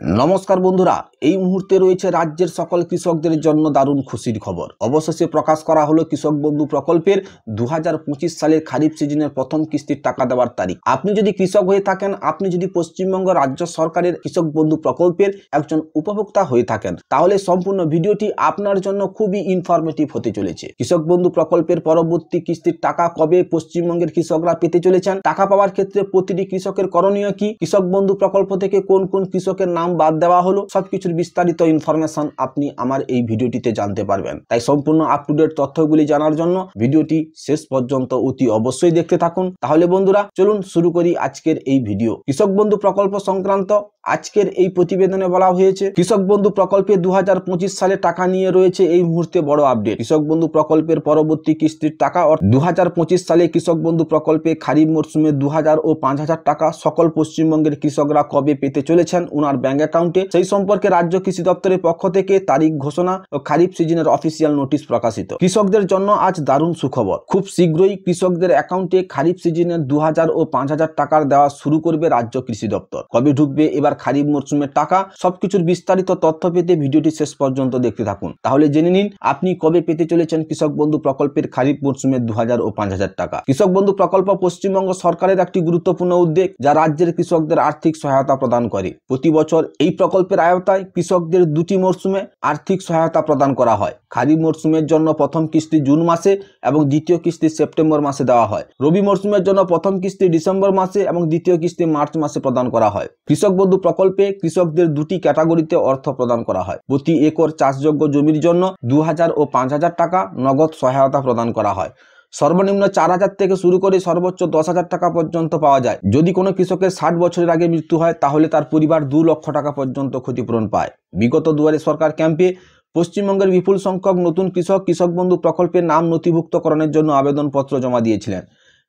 নমস্কার বন্ধুরা, এই মুহূর্তে রয়েছে রাজ্যের সকল কৃষকদের জন্য দারুণ খুশির খবর। অবশেষে প্রকাশ করা হলো কৃষক বন্ধু প্রকল্পের 2025 সালের খারিফ সিজনের প্রথম কিস্তির টাকা দেওয়ার তারিখ। আপনি যদি কৃষক হয়ে থাকেন, আপনি যদি পশ্চিমবঙ্গ রাজ্য সরকারের কৃষক বন্ধু প্রকল্পের একজন উপভোক্তা হয়ে থাকেন, তাহলে সম্পূর্ণ ভিডিওটি আপনার জন্য খুবই ইনফরমেটিভ হতে চলেছে। কৃষক বন্ধু প্রকল্পের পরবর্তী কিস্তির টাকা কবে পশ্চিমবঙ্গের কৃষকরা পেতে চলেছেন, টাকা পাওয়ার ক্ষেত্রে প্রতিটি কৃষকের করণীয় কি, কৃষক বন্ধু প্রকল্প থেকে কোন কোন কৃষকের নাম বাদ দেওয়া হলো, সবকিছুর বিস্তারিত ইনফরমেশন আপনি আমার এই ভিডিওটিতে জানতে পারবেন। তাই সম্পূর্ণ আপ টু ডেট তথ্যগুলি জানার জন্য ভিডিওটি শেষ পর্যন্ত অতি অবশ্যই দেখতে থাকুন। তাহলে বন্ধুরা চলুন শুরু করি আজকের এই ভিডিও। কৃষক বন্ধু প্রকল্প সংক্রান্ত আজকের এই প্রতিবেদনে বলা হয়েছে, কৃষক বন্ধু প্রকল্পে 2025 সালে টাকা নিয়ে রয়েছে এই মুহূর্তে বড় আপডেট। কৃষক বন্ধু প্রকল্পের পরবর্তী কিস্তির টাকা 2025 সালে কৃষক বন্ধু প্রকল্পে খারিফ মরশুমে 2000 ও 5000 টাকা সকল পশ্চিমবঙ্গের কৃষকরা কবে পেতে চলেছেন ওনার ব্যাংক অ্যাকাউন্টে, সেই সম্পর্কে রাজ্য কৃষি দপ্তরের পক্ষ থেকে তারিখ ঘোষণা ও খারিফ সিজনের অফিসিয়াল নোটিশ প্রকাশিত। কৃষকদের জন্য আজ দারুণ সুখবর। খুব শীঘ্রই কৃষকদের অ্যাকাউন্টে খারিফ সিজনের 2000 ও 5000 টাকার দেওয়া শুরু করবে রাজ্য কৃষি দপ্তর। কবে ঢুকবে এবার খারিফ মরশুমের টাকা, সবকিছুর বিস্তারিত তথ্য পেতে ভিডিওটি শেষ পর্যন্ত দেখতে থাকুন। তাহলে জেনে নিন আপনি কবে পেতে চলেছেন কৃষক বন্ধু প্রকল্পের খারিফ মরশুমের 2000 ও 5000 টাকা। কৃষক বন্ধু প্রকল্প পশ্চিমবঙ্গ সরকারের একটি গুরুত্বপূর্ণ উদ্যোগ, যা রাজ্যের কৃষকদের আর্থিক সহায়তা প্রদান করে। প্রতি বছর এই প্রকল্পের আওতায় কৃষকদের দুটি মরশুমে আর্থিক সহায়তা প্রদান করা হয়। খারিফ মরশুমের জন্য প্রথম কিস্তি জুন মাসে এবং দ্বিতীয় কিস্তি সেপ্টেম্বর মাসে দেওয়া হয়। রবি মরশুমের জন্য প্রথম কিস্তি ডিসেম্বর মাসে এবং দ্বিতীয় কিস্তি মার্চ মাসে প্রদান করা হয়। কৃষক বন্ধু প্রকল্পে কৃষকদের দুটি ক্যাটাগরিতে অর্থ প্রদান করা হয়। প্রতি একর চাষযোগ্য জমির জন্য 2000 ও 5000 টাকা নগদ সহায়তা প্রদান করা হয়। সর্বনিম্ন 4000 থেকে শুরু করে সর্বোচ্চ 10,000 টাকা পর্যন্ত পাওয়া যায়। যদি কোনো কৃষকের 60 বছরের আগে মৃত্যু হয়, তাহলে তার পরিবার 2 লক্ষ টাকা পর্যন্ত ক্ষতিপূরণ পায়। বিগত দুয়ারে সরকার ক্যাম্পে পশ্চিমবঙ্গের বিপুল সংখ্যক নতুন কৃষক বন্ধু প্রকল্পের নাম নথিভুক্তকরণের জন্য আবেদনপত্র জমা দিয়েছিলেন।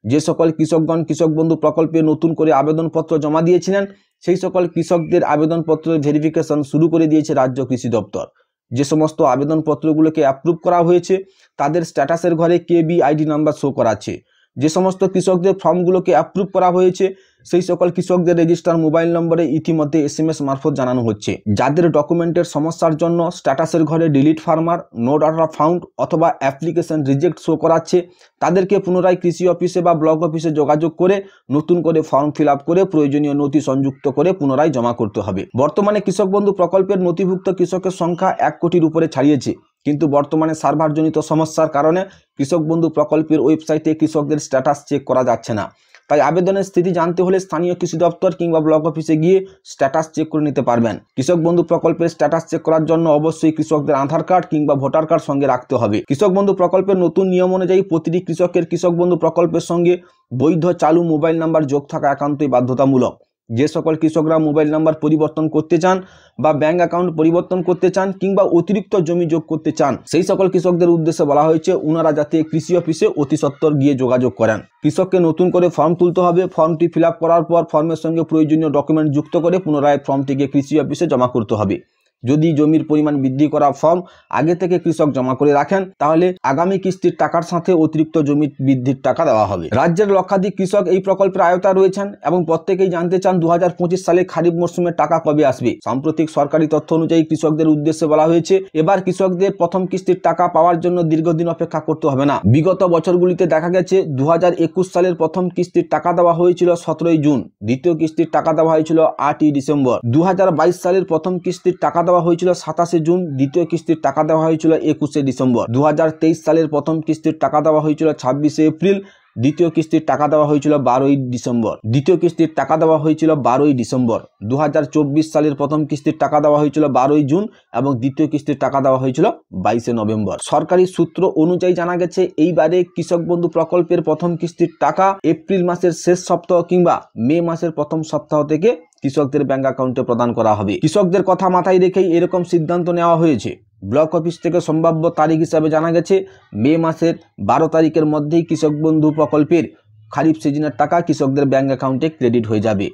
যে সকল কৃষকগণ কৃষক বন্ধু প্রকল্পে নতুন করে আবেদনপত্র জমা দিয়েছিলেন, সেই সকল কৃষকদের আবেদনপত্রের ভেরিফিকেশন শুরু করে দিয়েছে রাজ্য কৃষি দপ্তর। যে সমস্ত আবেদনপত্রগুলোকে অ্যাপ্রুভ করা হয়েছে, তাদের স্ট্যাটাসের ঘরে KBID নাম্বার শো করাচ্ছে। যে সমস্ত কৃষকদের ফর্মগুলোকে অ্যাপ্রুভ করা হয়েছে, সেই সকল কৃষকদের রেজিস্টার মোবাইল নম্বরে ইতিমধ্যে SMS মারফত জানানো হচ্ছে। যাদের ডকুমেন্টের সমস্যার জন্য স্ট্যাটাসের ঘরে delete farmer, no data found অথবা অ্যাপ্লিকেশন রিজেক্ট শো করাচ্ছে, তাদেরকে পুনরায় কৃষি অফিসে বা ব্লক অফিসে যোগাযোগ করে নতুন করে ফর্ম ফিল আপ করে প্রয়োজনীয় নথি সংযুক্ত করে পুনরায় জমা করতে হবে। বর্তমানে কৃষক বন্ধু প্রকল্পের নথিভুক্ত কৃষকের সংখ্যা 1 কোটির উপরে ছাড়িয়েছে, কিন্তু বর্তমানে সার্ভারজনিত সমস্যার কারণে কৃষক বন্ধু প্রকল্পের ওয়েবসাইটে কৃষকদের স্ট্যাটাস চেক করা যাচ্ছে না। তাই আবেদনের স্থিতি জানতে হলে স্থানীয় কৃষি দপ্তর কিংবা ব্লক অফিসে গিয়ে স্ট্যাটাস চেক করে নিতে পারবেন। কৃষক বন্ধু প্রকল্পের স্ট্যাটাস চেক করার জন্য অবশ্যই কৃষকদের আধার কার্ড কিংবা ভোটার কার্ড সঙ্গে রাখতে হবে। কৃষক বন্ধু প্রকল্পের নতুন নিয়ম অনুযায়ী প্রতিটি কৃষকের কৃষক বন্ধু প্রকল্পের সঙ্গে বৈধ চালু মোবাইল নাম্বার যোগ থাকা একান্তই বাধ্যতামূলক। যে সকল কৃষকরা মোবাইল নাম্বার পরিবর্তন করতে চান বা ব্যাংক অ্যাকাউন্ট পরিবর্তন করতে চান কিংবা অতিরিক্ত জমি যোগ করতে চান, সেই সকল কৃষকদের উদ্দেশ্যে বলা হয়েছে ওনারা যাতে কৃষি অফিসে অতি সত্বর গিয়ে যোগাযোগ করেন। কৃষককে নতুন করে ফর্ম তুলতে হবে। ফর্মটি ফিল আপ করার পর ফর্মের সঙ্গে প্রয়োজনীয় ডকুমেন্ট যুক্ত করে পুনরায় ফর্মটিকে কৃষি অফিসে জমা করতে হবে। যদি জমির পরিমাণ বৃদ্ধি করা ফর্ম আগে থেকে কৃষক জমা করে রাখেন, তাহলে আগামী কিস্তির টাকার সাথে অতিরিক্ত জমি বৃদ্ধির টাকা দেওয়া হবে। রাজ্যের লক্ষাধিক কৃষক এই প্রকল্পের আওতায় রয়েছেন এবং প্রত্যেকেই জানতে চান 2025 সালে খারিফ মরশুমের টাকা কবে আসবে। সাম্প্রতিক সরকারি তথ্য অনুযায়ী কৃষকদের উদ্দেশ্যে বলা হয়েছে, এবার কৃষকদের প্রথম কিস্তির টাকা পাওয়ার জন্য দীর্ঘদিন অপেক্ষা করতে হবে না। বিগত বছরগুলিতে দেখা গেছে 2021 সালের প্রথম কিস্তির টাকা দেওয়া হয়েছিল 17ই জুন, দ্বিতীয় কিস্তির টাকা দেওয়া হয়েছিল 8ই ডিসেম্বর। 2022 সালের প্রথম কিস্তির টাকা দেওয়া হয়েছিল 27শে জুন, দ্বিতীয় কিস্তির টাকা দেওয়া হয়েছিল 21শে ডিসেম্বর। 2023 সালের প্রথম কিস্তির টাকা দেওয়া হয়েছিল 26শে এপ্রিল, দ্বিতীয় কিস্তির টাকা দেওয়া হয়েছিল 12ই ডিসেম্বর। দ্বিতীয় কিস্তির টাকা দেওয়া হয়েছিল 12ই ডিসেম্বর। 2024 সালের প্রথম কিস্তির টাকা দেওয়া হয়েছিল 12ই জুন এবং দ্বিতীয় কিস্তির টাকা দেওয়া হয়েছিল 22শে নভেম্বর। সরকারি সূত্র অনুযায়ী জানা গেছে, এইবারে কৃষক বন্ধু প্রকল্পের প্রথম কিস্তির টাকা এপ্রিল মাসের শেষ সপ্তাহ কিংবা মে মাসের প্রথম সপ্তাহ থেকে কৃষকদের ব্যাংক অ্যাকাউন্টে প্রদান করা হবে। কৃষকদের কথা মাথায় রেখেই এরকম সিদ্ধান্ত নেওয়া হয়েছে। ব্লক অফিস থেকে সম্ভাব্য তারিখ হিসাবে জানা গেছে, মে মাসের 12 তারিখের মধ্যেই কৃষক বন্ধু প্রকল্পের খারিফ সিজনের টাকা কৃষকদের ব্যাংক অ্যাকাউন্টে ক্রেডিট হয়ে যাবে।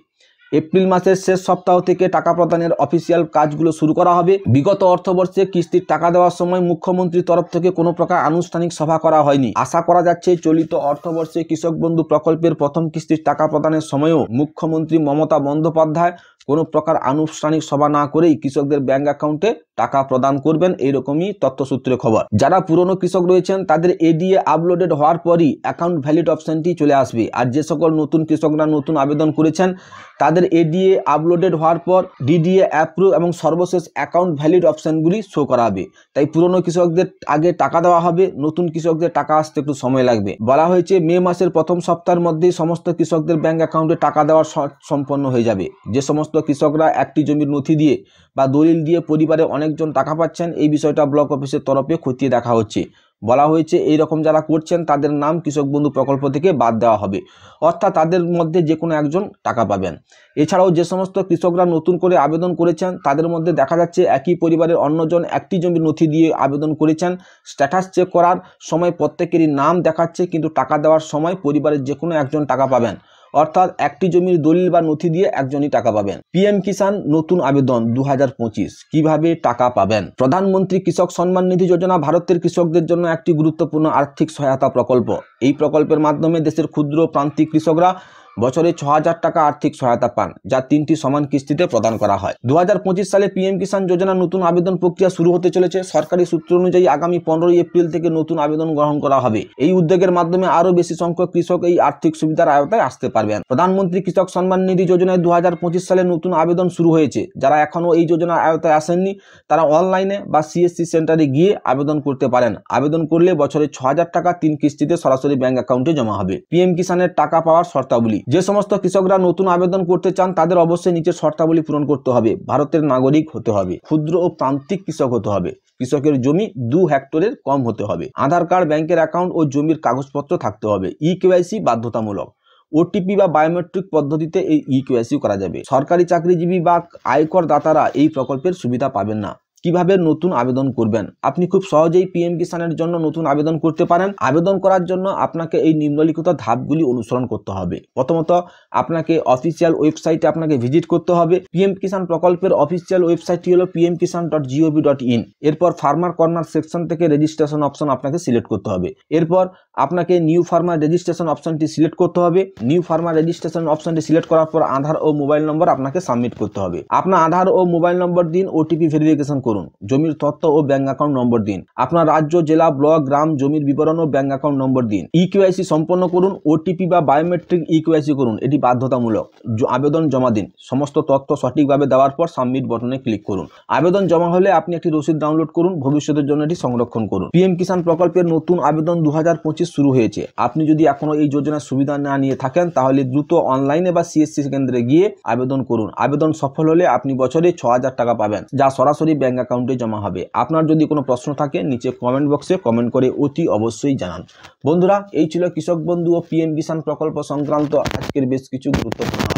এপ্রিল মাসের শেষ সপ্তাহ থেকে টাকা প্রদানের অফিসিয়াল কাজগুলো শুরু করা হবে। বিগত অর্থবর্ষে কিস্তির টাকা দেওয়ার সময় মুখ্যমন্ত্রীর তরফ থেকে কোনো প্রকার আনুষ্ঠানিক সভা করা হয়নি। আশা করা যাচ্ছে চলিত অর্থবর্ষে কৃষক বন্ধু প্রকল্পের প্রথম কিস্তির টাকা প্রদানের সময়ও মুখ্যমন্ত্রী মমতা বন্দ্যোপাধ্যায় কোনো প্রকার আনুষ্ঠানিক সভা না করেই কৃষকদের ব্যাংক অ্যাকাউন্টে টাকা প্রদান করবেন, এইরকমই তথ্যসূত্রে খবর। যারা পুরনো কৃষক রয়েছেন তাদের এডিএ আপলোডেড হওয়ার পরই অ্যাকাউন্ট ভ্যালিড অপশনটি চলে আসবে। আর যে সকল নতুন কৃষকরা নতুন আবেদন করেছেন তাদের এডিএ আপলোডেড হওয়ার পর ডিডিএ অ্যাপ্রুভ এবং সর্বশেষ অ্যাকাউন্ট ভ্যালিড অপশনগুলি শো করাবে। তাই পুরনো কৃষকদের আগে টাকা দেওয়া হবে, নতুন কৃষকদের টাকা আসতে একটু সময় লাগবে। বলা হয়েছে মে মাসের প্রথম সপ্তাহের মধ্যেই সমস্ত কৃষকদের ব্যাংক অ্যাকাউন্টে টাকা দেওয়া সম্পন্ন হয়ে যাবে। যে সমস্ত কৃষকরা একটি জমির নথি দিয়ে বা দলিল দিয়ে পরিবারে অনেকজন টাকা পাচ্ছেন, এই বিষয়টা ব্লক অফিসের তরফে খতিয়ে দেখা হচ্ছে। বলা হয়েছে এই রকম যারা করছেন তাদের নাম কৃষক বন্ধু প্রকল্প থেকে বাদ দেওয়া হবে, অর্থাৎ তাদের মধ্যে যে কোনো একজন টাকা পাবেন। এছাড়াও যে সমস্ত কৃষকরা নতুন করে আবেদন করেছেন তাদের মধ্যে দেখা যাচ্ছে একই পরিবারের অন্যজন একটি জমির নথি দিয়ে আবেদন করেছেন, স্ট্যাটাস চেক করার সময় প্রত্যেকেরই নাম দেখাচ্ছে, কিন্তু টাকা দেওয়ার সময় পরিবারের যে কোনো একজন টাকা পাবেন, অর্থাৎ একটি জমির দলিল বা নথি দিয়ে একজনই টাকা পাবেন। পিএম কিষাণ নতুন আবেদন 2025 কিভাবে টাকা পাবেন? প্রধানমন্ত্রী কৃষক সম্মান নিধি যোজনা ভারতের কৃষকদের জন্য একটি গুরুত্বপূর্ণ আর্থিক সহায়তা প্রকল্প। এই প্রকল্পের মাধ্যমে দেশের ক্ষুদ্র প্রান্তিক কৃষকরা বছরে ৬,০০০ টাকা আর্থিক সহায়তা পান, যা ৩টি সমান কিস্তিতে প্রদান করা হয়। 2025 সালে পিএম কিষাণ যোজনা নতুন আবেদন প্রক্রিয়া শুরু হতে চলেছে। সরকারি সূত্র অনুযায়ী আগামী 15 এপ্রিল থেকে নতুন আবেদন গ্রহণ করা হবে। এই উদ্যোগের মাধ্যমে আরও বেশি সংখ্যক কৃষক এই আর্থিক সুবিধার আওতায় আসতে পারবেন। প্রধানমন্ত্রী কৃষক সম্মান নিধি যোজনায় 2025 সালে নতুন আবেদন শুরু হয়েছে। যারা এখনও এই যোজনার আওতায় আসেননি তারা অনলাইনে বা সিএসসি সেন্টারে গিয়ে আবেদন করতে পারেন। আবেদন করলে বছরে ৬,০০০ টাকা 3 কিস্তিতে সরাসরি ব্যাংক অ্যাকাউন্টে জমা হবে। পিএম কিষাণের টাকা পাওয়ার শর্তাবলী। যে সমস্ত কৃষকরা নতুন আবেদন করতে চান তাদের অবশ্যই নিচের শর্তাবলী পূরণ করতে হবে। ভারতের নাগরিক হতে হবে, ক্ষুদ্র ও প্রান্তিক কৃষক হতে হবে, কৃষকের জমি 2 হেক্টরের কম হতে হবে, আধার কার্ড, ব্যাংকের অ্যাকাউন্ট ও জমির কাগজপত্র থাকতে হবে, ইকেওয়াইসি বাধ্যতামূলক, ওটিপি বা বায়োমেট্রিক পদ্ধতিতে এই ইকেওয়াইসি করা যাবে। সরকারি চাকরিজীবী বা আয়কর দাতারা এই প্রকল্পের সুবিধা পাবেন না। কিভাবে নতুন আবেদন করবেন? আপনি খুব সহজেই পিএম কিষাণের জন্য নতুন আবেদন করতে পারেন। আবেদন করার জন্য আপনাকে এই নিম্নলিখিত ধাপগুলি অনুসরণ করতে হবে। প্রথমত আপনাকে অফিসিয়াল ওয়েবসাইটে আপনাকে ভিজিট করতে হবে। পিএম কিষাণ প্রকল্পের অফিসিয়াল ওয়েবসাইটটি হলো pmkisan.gov.in। এরপর ফার্মার কর্নার সেকশন থেকে রেজিস্ট্রেশন অপশন আপনাকে সিলেক্ট করতে হবে। এরপর আপনাকে নিউ ফার্মার রেজিস্ট্রেশন অপশনটি সিলেক্ট করতে হবে। নিউ ফার্মার রেজিস্ট্রেশন অপশনটি সিলেক্ট করার পর আধার ও মোবাইল নম্বর আপনাকে সাবমিট করতে হবে। আপনার আধার ও মোবাইল নম্বর দিন, ওটিপি ভেরিফিকেশন করুন, জমির তথ্য ও ব্যাংক অ্যাকাউন্ট নম্বর দিন, আপনার রাজ্য, জেলা, ব্লক, গ্রাম, জমির বিবরণ ও ব্যাংক অ্যাকাউন্ট নম্বর দিন, ইকেওয়াইসি সম্পন্ন করুন, ওটিপি বা বায়োমেট্রিক ইকেওয়াইসি করুন, এটি বাধ্যতামূলক, আবেদন জমা দিন। সমস্ত তথ্য সঠিকভাবে দেওয়ার পর সাবমিট বাটনে ক্লিক করুন। আবেদন জমা হলে আপনি একটি রসিদ ডাউনলোড করুন, ভবিষ্যতের জন্য এটি সংরক্ষণ করুন। পিএম কিষাণ প্রকল্পের নতুন আবেদন 2025 শুরু হয়েছে। আপনি যদি এখনো এই যোজনার সুবিধা না নিয়ে থাকেন তাহলে দ্রুত অনলাইনে বা সিএসসি কেন্দ্রে গিয়ে আবেদন করুন। আবেদন সফল হলে আপনি বছরে ৬,০০০ টাকা পাবেন, যা সরাসরি ব্যাংক অ্যাকাউন্টে জমা হবে। আপনার যদি কোনো প্রশ্ন থাকে নিচে কমেন্ট বক্সে কমেন্ট করে অতি অবশ্যই জানান। বন্ধুরা, এই ছিল কৃষক বন্ধু ও পিএম কিষাণ প্রকল্প সংক্রান্ত আজকের বেশ কিছু গুরুত্বপূর্ণ